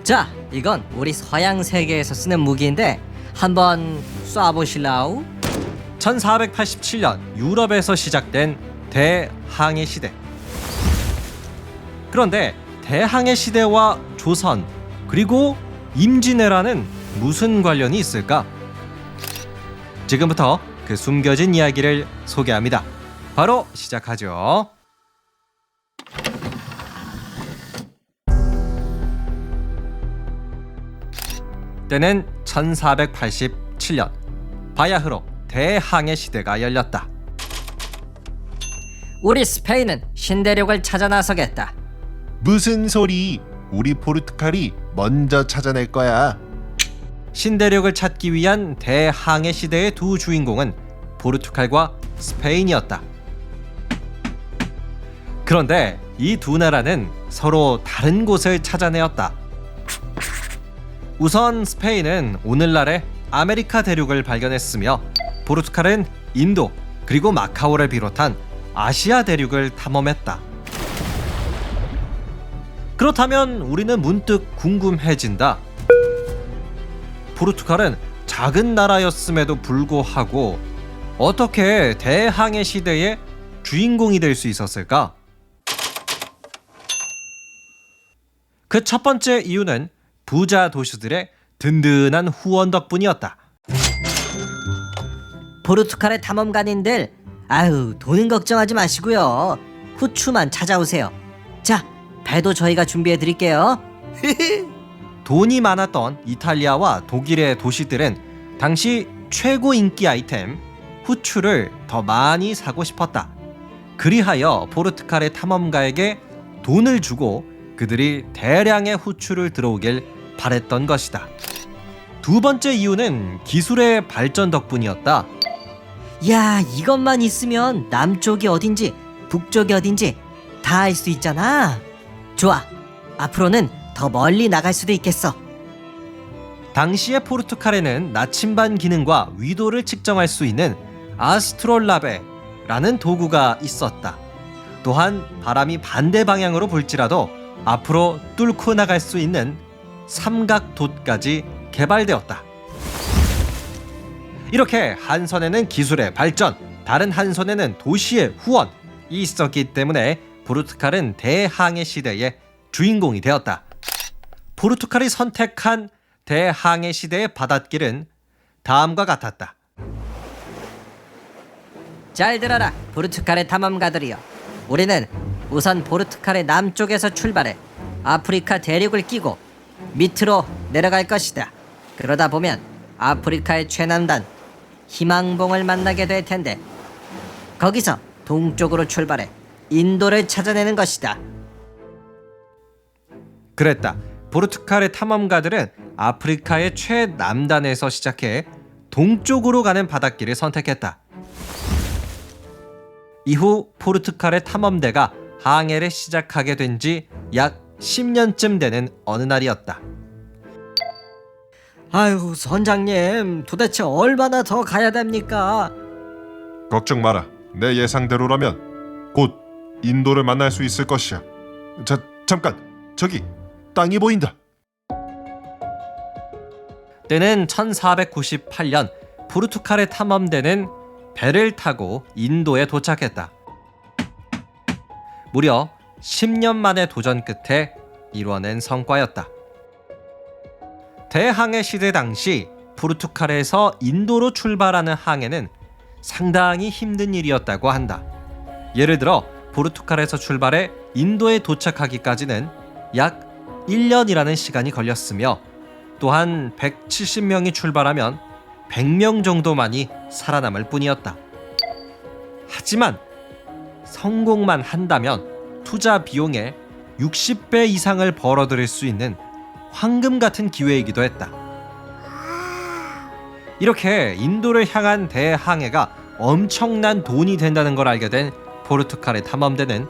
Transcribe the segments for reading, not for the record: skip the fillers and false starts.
자, 이건 우리 서양 세계에서 쓰는 무기인데 한번 쏴보실라우? 1487년 유럽에서 시작된 대항해 시대. 그런데 대항해 시대와 조선 그리고 임진왜란은 무슨 관련이 있을까? 지금부터 그 숨겨진 이야기를 소개합니다. 바로 시작하죠. 때는 1487년 바야흐로 대항해 시대가 열렸다. 우리 스페인은 신대륙을 찾아 나서겠다. 무슨 소리? 우리 포르투갈이 먼저 찾아낼 거야. 신대륙을 찾기 위한 대항해 시대의 두 주인공은 포르투갈과 스페인이었다. 그런데 이 두 나라는 서로 다른 곳을 찾아내었다. 우선 스페인은 오늘날의 아메리카 대륙을 발견했으며 포르투갈은 인도 그리고 마카오를 비롯한 아시아 대륙을 탐험했다. 그렇다면 우리는 문득 궁금해진다. 포르투갈은 작은 나라였음에도 불구하고 어떻게 대항해 시대의 주인공이 될 수 있었을까? 그 첫 번째 이유는 부자 도시들의 든든한 후원 덕분이었다. 포르투갈의 탐험가님들, 아유, 돈은 걱정하지 마시고요. 후추만 찾아오세요. 자, 배도 저희가 준비해 드릴게요. 돈이 많았던 이탈리아와 독일의 도시들은 당시 최고 인기 아이템 후추를 더 많이 사고 싶었다. 그리하여 포르투갈의 탐험가에게 돈을 주고 그들이 대량의 후추를 들어오길 바랬던 것이다. 두 번째 이유는 기술의 발전 덕분이었다. 야, 이것만 있으면 남쪽이 어딘지 북쪽이 어딘지 다 알 수 있잖아. 좋아, 앞으로는 더 멀리 나갈 수도 있겠어. 당시의 포르투갈에는 나침반 기능과 위도를 측정할 수 있는 아스트롤라베라는 도구가 있었다. 또한 바람이 반대 방향으로 불지라도 앞으로 뚫고 나갈 수 있는 삼각돛까지 개발되었다. 이렇게 한 손에는 기술의 발전, 다른 한 손에는 도시의 후원이 있었기 때문에 포르투갈은 대항해 시대의 주인공이 되었다. 포르투갈이 선택한 대항해 시대의 바닷길은 다음과 같았다. 잘 들어라, 포르투갈의 탐험가들이여. 우리는 우선 포르투갈의 남쪽에서 출발해 아프리카 대륙을 끼고 밑으로 내려갈 것이다. 그러다 보면 아프리카의 최남단 희망봉을 만나게 될 텐데 거기서 동쪽으로 출발해 인도를 찾아내는 것이다. 그랬다. 포르투갈의 탐험가들은 아프리카의 최남단에서 시작해 동쪽으로 가는 바닷길을 선택했다. 이후 포르투갈의 탐험대가 항해를 시작하게 된 지 약 10년쯤 되는 어느 날이었다. 아유, 선장님, 도대체 얼마나 더 가야 됩니까? 걱정 마라. 내 예상대로라면 곧 인도를 만날 수 있을 것이야. 자, 잠깐. 저기 땅이 보인다. 때는 1498년 포르투갈의 탐험대는 배를 타고 인도에 도착했다. 무려 10년 만의 도전 끝에 이뤄낸 성과였다. 대항해 시대 당시 포르투갈에서 인도로 출발하는 항해는 상당히 힘든 일이었다고 한다. 예를 들어 포르투갈에서 출발해 인도에 도착하기까지는 약 1년이라는 시간이 걸렸으며 또한 170명이 출발하면 100명 정도만이 살아남을 뿐이었다. 하지만 성공만 한다면 투자 비용의 60배 이상을 벌어들일 수 있는 황금 같은 기회이기도 했다. 이렇게 인도를 향한 대항해가 엄청난 돈이 된다는 걸 알게 된 포르투갈의 탐험대는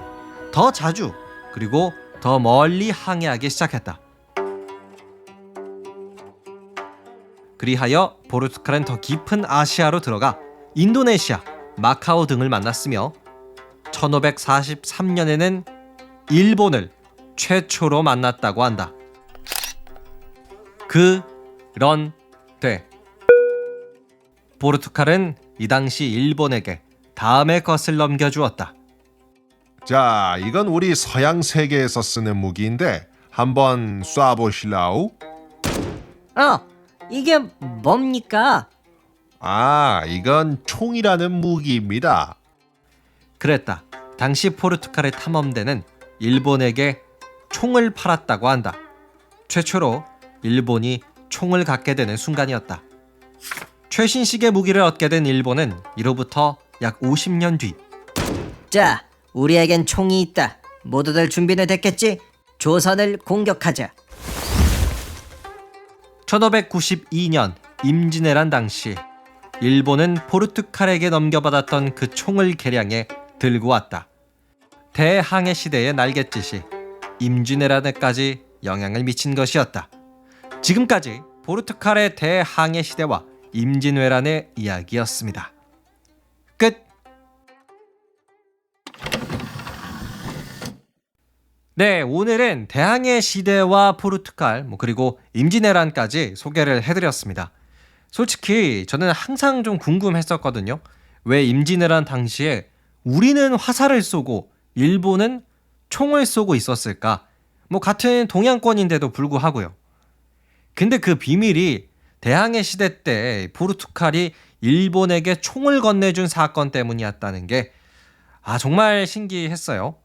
더 자주 그리고 더 멀리 항해하기 시작했다. 그리하여 포르투갈은 더 깊은 아시아로 들어가 인도네시아, 마카오 등을 만났으며 1543년에는 일본을 최초로 만났다고 한다. 그런데 포르투갈은 이 당시 일본에게 다음의 것을 넘겨주었다. 자, 이건 우리 서양 세계에서 쓰는 무기인데 한번 쏴보실라우? 이게 뭡니까? 아, 이건 총이라는 무기입니다. 그랬다. 당시 포르투갈의 탐험대는 일본에게 총을 팔았다고 한다. 최초로 일본이 총을 갖게 되는 순간이었다. 최신식의 무기를 얻게 된 일본은 이로부터 약 50년 뒤 자, 우리에겐 총이 있다. 모두들 준비는 됐겠지? 조선을 공격하자. 1592년 임진왜란 당시 일본은 포르투갈에게 넘겨받았던 그 총을 개량해 들고 왔다. 대항해 시대의 날갯짓이 임진왜란에까지 영향을 미친 것이었다. 지금까지 포르투갈의 대항해 시대와 임진왜란의 이야기였습니다. 끝. 네, 오늘은 대항해 시대와 포르투갈 그리고 임진왜란까지 소개를 해드렸습니다. 솔직히 저는 항상 좀 궁금했었거든요. 왜 임진왜란 당시에 우리는 화살을 쏘고 일본은 총을 쏘고 있었을까? 같은 동양권인데도 불구하고요. 근데 그 비밀이 대항해 시대 때 포르투갈이 일본에게 총을 건네준 사건 때문이었다는 게 정말 신기했어요.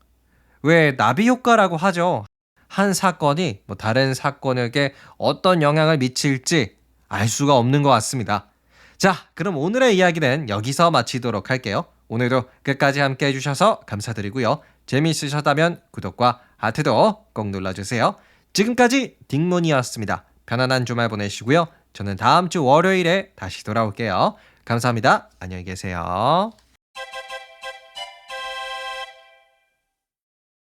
왜 나비 효과라고 하죠. 한 사건이 다른 사건에게 어떤 영향을 미칠지 알 수가 없는 것 같습니다. 자, 그럼 오늘의 이야기는 여기서 마치도록 할게요. 오늘도 끝까지 함께 해주셔서 감사드리고요. 재미있으셨다면 구독과 하트도 꼭 눌러주세요. 지금까지 딩몬이었습니다. 편안한 주말 보내시고요. 저는 다음 주 월요일에 다시 돌아올게요. 감사합니다. 안녕히 계세요.